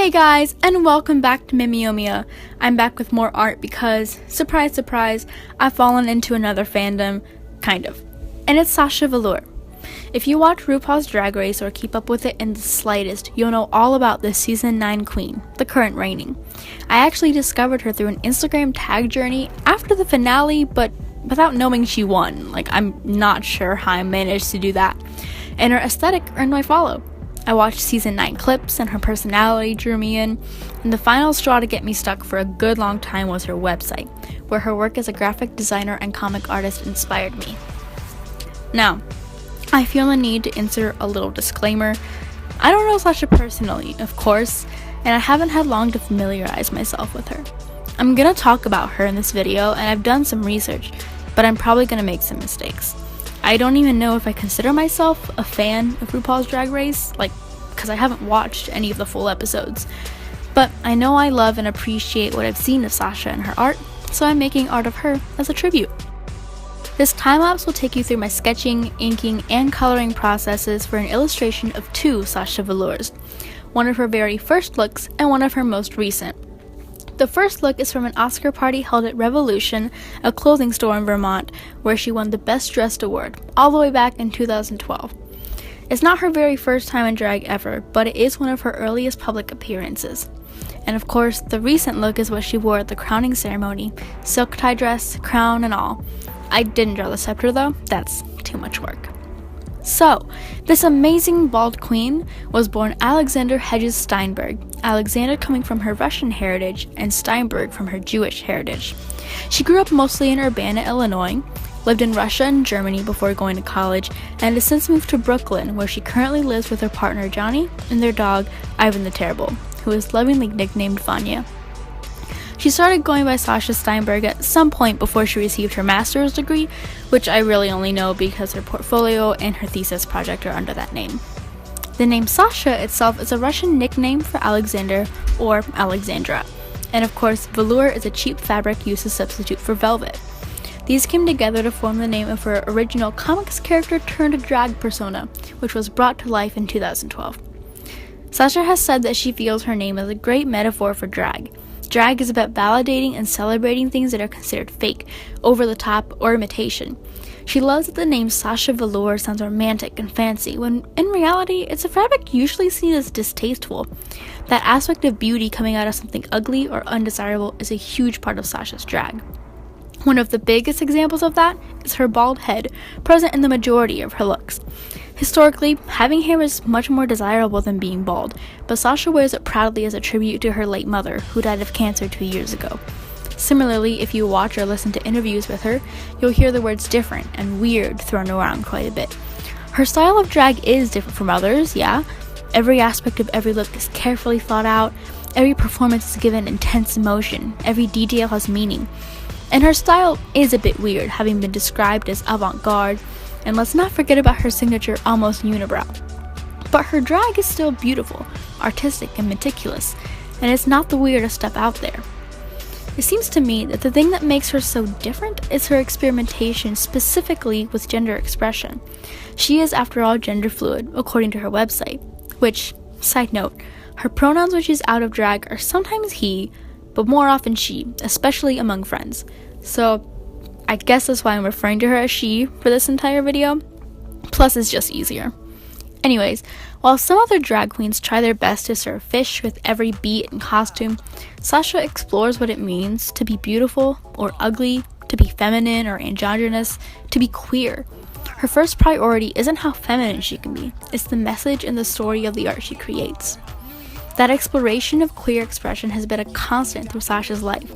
Hey guys, and welcome back to Mimiomia. I'm back with more art because, surprise surprise, I've fallen into another fandom, kind of. And it's Sasha Velour. If you watch RuPaul's Drag Race or keep up with it in the slightest, you'll know all about this season 9 queen, the current reigning. I actually discovered her through an Instagram tag journey after the finale, but without knowing she won. I'm not sure how I managed to do that. And her aesthetic earned my follow. I watched season 9 clips and her personality drew me in, and the final straw to get me stuck for a good long time was her website, where her work as a graphic designer and comic artist inspired me. Now, I feel the need to insert a little disclaimer. I don't know Sasha personally, of course, and I haven't had long to familiarize myself with her. I'm gonna talk about her in this video, and I've done some research, but I'm probably gonna make some mistakes. I don't even know if I consider myself a fan of RuPaul's Drag Race, because I haven't watched any of the full episodes. But I know I love and appreciate what I've seen of Sasha and her art, so I'm making art of her as a tribute. This time-lapse will take you through my sketching, inking, and coloring processes for an illustration of 2 Sasha Velours, one of her very first looks and one of her most recent. The first look is from an Oscar party held at Revolution, a clothing store in Vermont, where she won the Best Dressed award, all the way back in 2012. It's not her very first time in drag ever, but it is one of her earliest public appearances. And of course, the recent look is what she wore at the crowning ceremony, silk tie dress, crown, and all. I didn't draw the scepter though, that's too much work. So, this amazing bald queen was born Alexander Hedges Steinberg, Alexander coming from her Russian heritage and Steinberg from her Jewish heritage. She grew up mostly in Urbana, Illinois, lived in Russia and Germany before going to college, and has since moved to Brooklyn, where she currently lives with her partner Johnny and their dog Ivan the Terrible, who is lovingly nicknamed Vanya. She started going by Sasha Steinberg at some point before she received her master's degree, which I really only know because her portfolio and her thesis project are under that name. The name Sasha itself is a Russian nickname for Alexander or Alexandra, and of course velour is a cheap fabric used to substitute for velvet. These came together to form the name of her original comics character turned drag persona, which was brought to life in 2012. Sasha has said that she feels her name is a great metaphor for drag. Drag is about validating and celebrating things that are considered fake, over the top, or imitation. She loves that the name Sasha Velour sounds romantic and fancy, when in reality, it's a fabric usually seen as distasteful. That aspect of beauty coming out of something ugly or undesirable is a huge part of Sasha's drag. One of the biggest examples of that is her bald head, present in the majority of her looks. Historically, having hair is much more desirable than being bald, but Sasha wears it proudly as a tribute to her late mother, who died of cancer 2 years ago. Similarly, if you watch or listen to interviews with her, you'll hear the words different and weird thrown around quite a bit. Her style of drag is different from others, yeah. Every aspect of every look is carefully thought out, every performance is given intense emotion, every detail has meaning. And her style is a bit weird, having been described as avant-garde, and let's not forget about her signature almost unibrow. But her drag is still beautiful, artistic, and meticulous, and it's not the weirdest stuff out there. It seems to me that the thing that makes her so different is her experimentation specifically with gender expression. She is, after all, gender fluid, according to her website, which, side note, her pronouns when she's out of drag are sometimes he, but more often she, especially among friends. So, I guess that's why I'm referring to her as she for this entire video. Plus, it's just easier. Anyways, while some other drag queens try their best to serve fish with every beat and costume, Sasha explores what it means to be beautiful or ugly, to be feminine or androgynous, to be queer. Her first priority isn't how feminine she can be, it's the message and the story of the art she creates. That exploration of queer expression has been a constant through Sasha's life.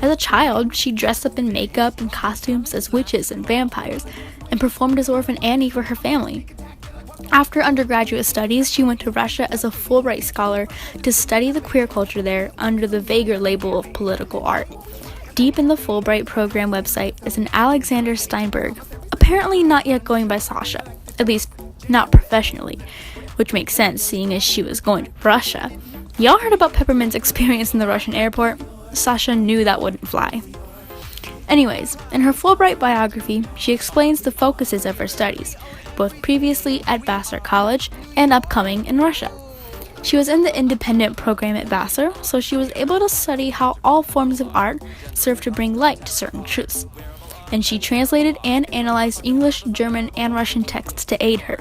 As a child, she dressed up in makeup and costumes as witches and vampires, and performed as Orphan Annie for her family. After undergraduate studies, she went to Russia as a Fulbright scholar to study the queer culture there under the vaguer label of political art. Deep in the Fulbright program website is an Alexander Steinberg, apparently not yet going by Sasha, at least not professionally, which makes sense seeing as she was going to Russia. Y'all heard about Peppermint's experience in the Russian airport? Sasha knew that wouldn't fly. Anyways, in her Fulbright biography, she explains the focuses of her studies, both previously at Vassar College and upcoming in Russia. She was in the independent program at Vassar, so she was able to study how all forms of art serve to bring light to certain truths. And she translated and analyzed English, German, and Russian texts to aid her.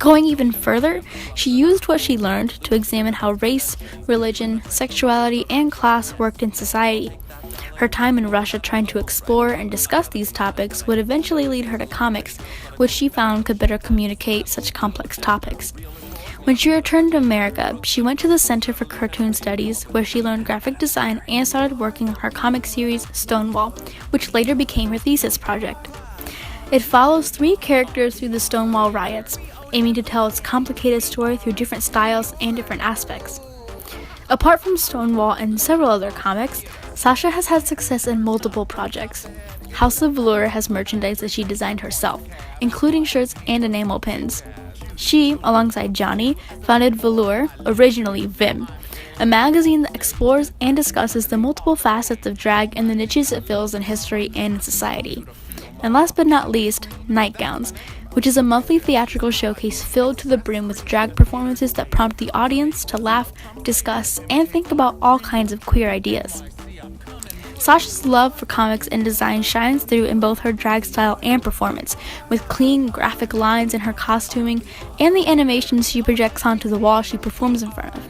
Going even further, she used what she learned to examine how race, religion, sexuality, and class worked in society. Her time in Russia trying to explore and discuss these topics would eventually lead her to comics, which she found could better communicate such complex topics. When she returned to America, she went to the Center for Cartoon Studies, where she learned graphic design and started working on her comic series, Stonewall, which later became her thesis project. It follows 3 characters through the Stonewall riots, aiming to tell its complicated story through different styles and different aspects. Apart from Stonewall and several other comics, Sasha has had success in multiple projects. House of Velour has merchandise that she designed herself, including shirts and enamel pins. She, alongside Johnny, founded Velour, originally Vim, a magazine that explores and discusses the multiple facets of drag and the niches it fills in history and in society. And last but not least, Nightgowns, which is a monthly theatrical showcase filled to the brim with drag performances that prompt the audience to laugh, discuss, and think about all kinds of queer ideas. Sasha's love for comics and design shines through in both her drag style and performance, with clean, graphic lines in her costuming and the animations she projects onto the wall she performs in front of.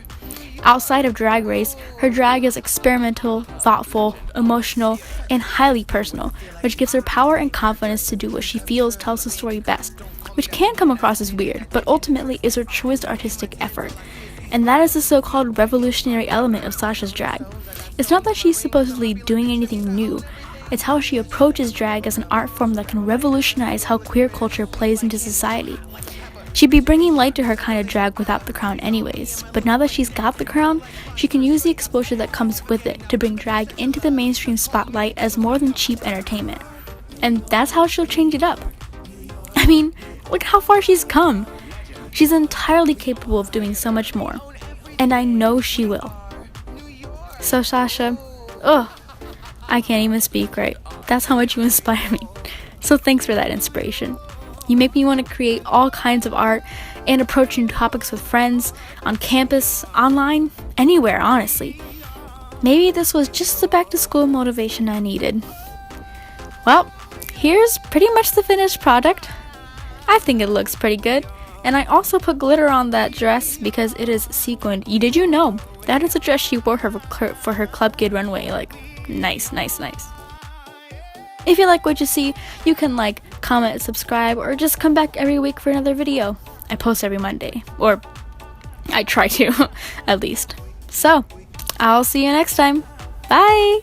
Outside of Drag Race, her drag is experimental, thoughtful, emotional, and highly personal, which gives her power and confidence to do what she feels tells the story best, which can come across as weird, but ultimately is her truest artistic effort. And that is the so-called revolutionary element of Sasha's drag. It's not that she's supposedly doing anything new, it's how she approaches drag as an art form that can revolutionize how queer culture plays into society. She'd be bringing light to her kind of drag without the crown anyways, but now that she's got the crown, she can use the exposure that comes with it to bring drag into the mainstream spotlight as more than cheap entertainment. And that's how she'll change it up. I mean, look how far she's come. She's entirely capable of doing so much more, and I know she will. So Sasha, I can't even speak right. That's how much you inspire me. So thanks for that inspiration. You make me want to create all kinds of art and approach new topics with friends, on campus, online, anywhere, honestly. Maybe this was just the back to school motivation I needed. Well, here's pretty much the finished product. I think it looks pretty good. And I also put glitter on that dress because it is sequined. Did you know? That is a dress she wore for her Club Kid runway. Like, nice. If you like what you see, you can like, comment, subscribe, or just come back every week for another video. I post every Monday. Or, I try to, at least. So, I'll see you next time. Bye!